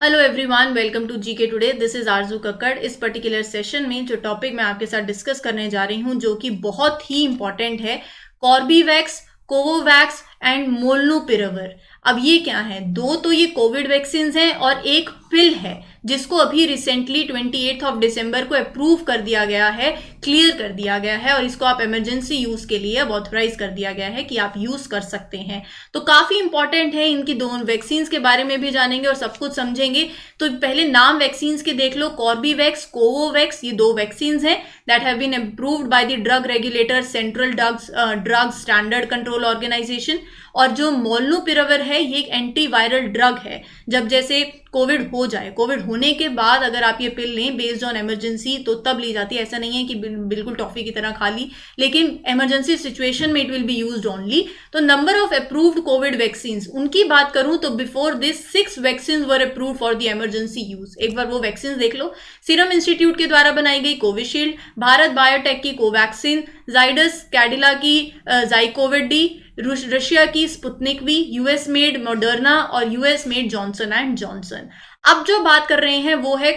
Hello everyone, welcome to GK today. This is Aarzoo Kakkar. इस particular session में जो topic मैं आपके साथ डिस्कस करने जा रही हूं, जो कि बहुत ही इंपॉर्टेंट है, कॉर्बीवैक्स, कोवोवैक्स एंड मोलनुपिराविर। अब ये क्या है? दो तो ये कोविड वैक्सीन हैं और एक पिल है जिसको अभी रिसेंटली 28 ऑफ दिसंबर को अप्रूव कर दिया गया है, क्लियर कर दिया गया है, और इसको आप इमरजेंसी यूज के लिए अब ऑथराइज कर दिया गया है कि आप यूज कर सकते हैं। तो काफी इंपॉर्टेंट है, इनकी दोनों वैक्सीन के बारे में भी जानेंगे और सब कुछ समझेंगे। तो पहले नाम वैक्सीन के देख लो, कॉर्बीवैक्स, कोवोवैक्स, ये दो वैक्सीन हैं that have been approved by the drug regulator, central drug standard control organisation. और जो मोलनुपिराविर है, ये एक एंटीवायरल ड्रग है। जब जैसे कोविड हो जाए, कोविड होने के बाद अगर आप ये पिल लें बेस्ड ऑन इमरजेंसी, तो तब ली जाती है। ऐसा नहीं है कि बिल्कुल टॉफी की तरह खा ली, लेकिन इमरजेंसी सिचुएशन में it will be used only. तो number of approved COVID vaccine उनकी बात करूं तो before this 6 vaccine were approved for the emergency use. एक बार वो वैक्सीन देख लो। सीरम इंस्टीट्यूट के द्वारा बनाई गई कोविशील्ड, भारत बायोटेक की कोवैक्सीन, जाइडस कैडिला की जाइकोविड डी, रशिया की Sputnik V, US made Moderna और US made Johnson and Johnson. अब जो बात कर रहे हैं वो है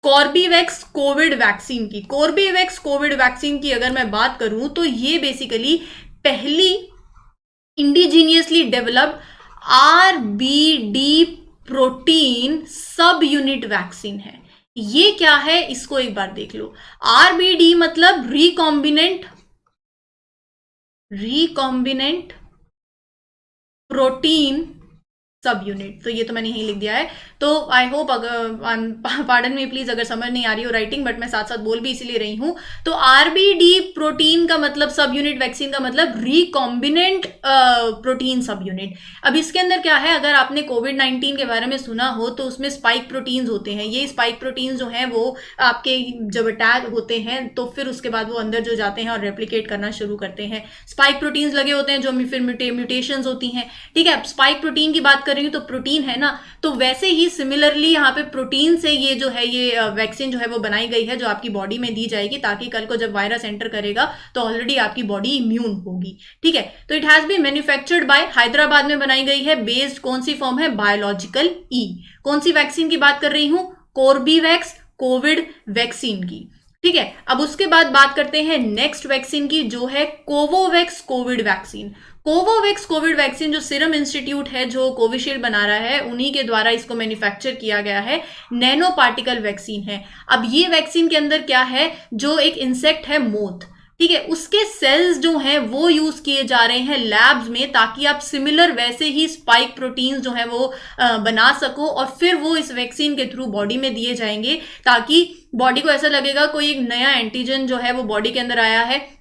कॉर्बीवैक्स कोविड वैक्सीन की। कॉर्बीवैक्स कोविड वैक्सीन की अगर मैं बात करूं तो ये बेसिकली पहली indigenously developed RBD protein subunit vaccine है। ये क्या है, इसको एक बार देख लो। आरबीडी मतलब रिकॉम्बिनेंट प्रोटीन सब यूनिट। तो ये तो मैंने यही लिख दिया है। तो आई होप, अगर पार्डन में प्लीज अगर समझ नहीं आ रही हो राइटिंग, बट मैं साथ साथ बोल भी इसीलिए रही हूं। तो आरबीडी प्रोटीन का मतलब सब यूनिट, वैक्सीन का मतलब रिकॉम्बिनेंट प्रोटीन सब यूनिट। अब इसके अंदर क्या है, अगर आपने कोविड-19 के बारे में सुना हो तो उसमें स्पाइक प्रोटीन्स होते हैं। ये स्पाइक प्रोटीन्स जो हैं वो आपके जब अटैक होते हैं तो फिर उसके बाद वो अंदर जो जाते हैं और रेप्लिकेट करना शुरू करते हैं, स्पाइक प्रोटीन्स लगे होते हैं जो फिर म्यूटेशंस होती हैं। ठीक है, स्पाइक प्रोटीन की बात कर रही हूं तो प्रोटीन है ना, तो वैसे ही सिमिलरली यहाँ पे प्रोटीन से ये जो है, ये वैक्सीन जो है वो बनाई गई है, जो आपकी बॉडी में दी जाएगी ताकि कल को जब वायरस एंटर करेगा तो ऑलरेडी आपकी बॉडी इम्यून होगी। ठीक है, तो it has been manufactured by, Hyderabad में बनाई गई है। बेस्ड कौन सी फॉर्म है? बायोलॉजिकल ई। कौन सी वैक्सीन की बात कर रही हूं? कॉर्बीवैक्स कोविड वैक्सीन की। ठीक है, अब उसके बाद बात करते हैं नेक्स्ट वैक्सीन की, जो है Covovax Covid vaccine. Covovax Covid vaccine जो सीरम इंस्टीट्यूट है जो कोविशील्ड बना रहा है, उन्हीं के द्वारा इसको मैन्युफैक्चर किया गया है। नैनो पार्टिकल वैक्सीन है। अब ये वैक्सीन के अंदर क्या है, जो एक इंसेक्ट है मोथ, ठीक है, उसके सेल्स जो हैं वो यूज किए जा रहे हैं लैब्स में, ताकि आप सिमिलर वैसे ही स्पाइक प्रोटीन्स जो हैं वो बना सको और फिर वो इस वैक्सीन के थ्रू बॉडी में दिए जाएंगे, ताकि बॉडी को ऐसा लगेगा कोई एक नया एंटीजन जो है वो बॉडी के अंदर आया है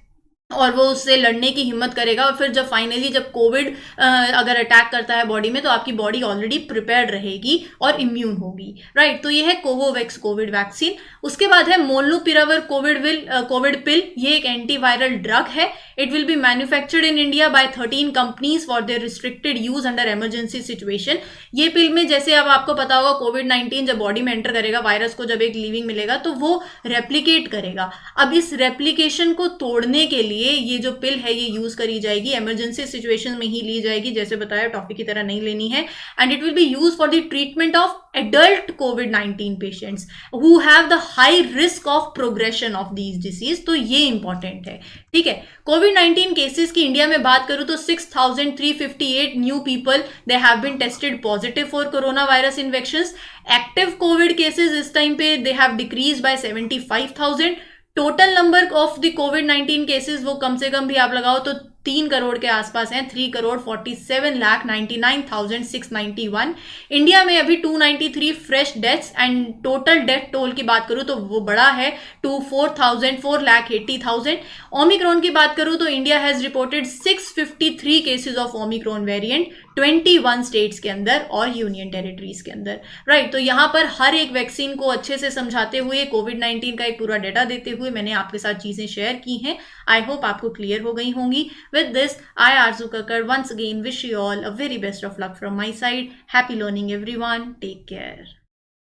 और वो उससे लड़ने की हिम्मत करेगा। और फिर जब फाइनली जब कोविड अगर अटैक करता है बॉडी में, तो आपकी बॉडी ऑलरेडी प्रिपेयर्ड रहेगी और इम्यून होगी। राइट, तो ये है कोवोवैक्स कोविड वैक्सीन। उसके बाद है मोलनुपिराविर कोविड पिल। ये एक एंटीवायरल ड्रग है। It will be manufactured in India by 13 companies for their restricted use under emergency situation. ये पिल में, जैसे अब आपको पता होगा, कोविड-19 जब बॉडी में एंटर करेगा, वायरस को जब एक लिविंग मिलेगा तो वो रेप्लिकेट करेगा। अब इस रेप्लिकेशन को तोड़ने के लिए ये जो पिल है ये यूज करी जाएगी। इमरजेंसी सिचुएशन में ही ली जाएगी, जैसे बताया, टॉफी की तरह नहीं लेनी है। And it will B use for the treatment of adult COVID-19 patients who have the high risk of progression of these disease। तो ये इंपॉर्टेंट है। ठीक है, कोविड-19 केसेस की इंडिया में बात करूं तो 6,358 new people they have been tested positive for corona virus infections. Active covid cases इस टाइम पे they have decrease by 75,000। Total number of the कोविड-19 केसेस वो कम से कम भी आप लगाओ तो 3 करोड़ के आसपास हैं। 3,47,99,691। इंडिया में अभी 293 fresh deaths and total death toll की बात करूं तो वो बड़ा है, 4,80,000। ओमिक्रॉन की बात करूं तो India has reported 653 cases of Omicron variant 21 states के अंदर और यूनियन टेरिटरीज के अंदर। राइट, तो यहां पर हर एक वैक्सीन को अच्छे से समझाते हुए, कोविड-19 का एक पूरा डेटा देते हुए मैंने आपके साथ चीजें शेयर की हैं। आई होप आपको क्लियर हो गई होंगी। With this, I, Arzu Kakkar, once again wish you all a very best of luck from my side. Happy learning, everyone. Take care.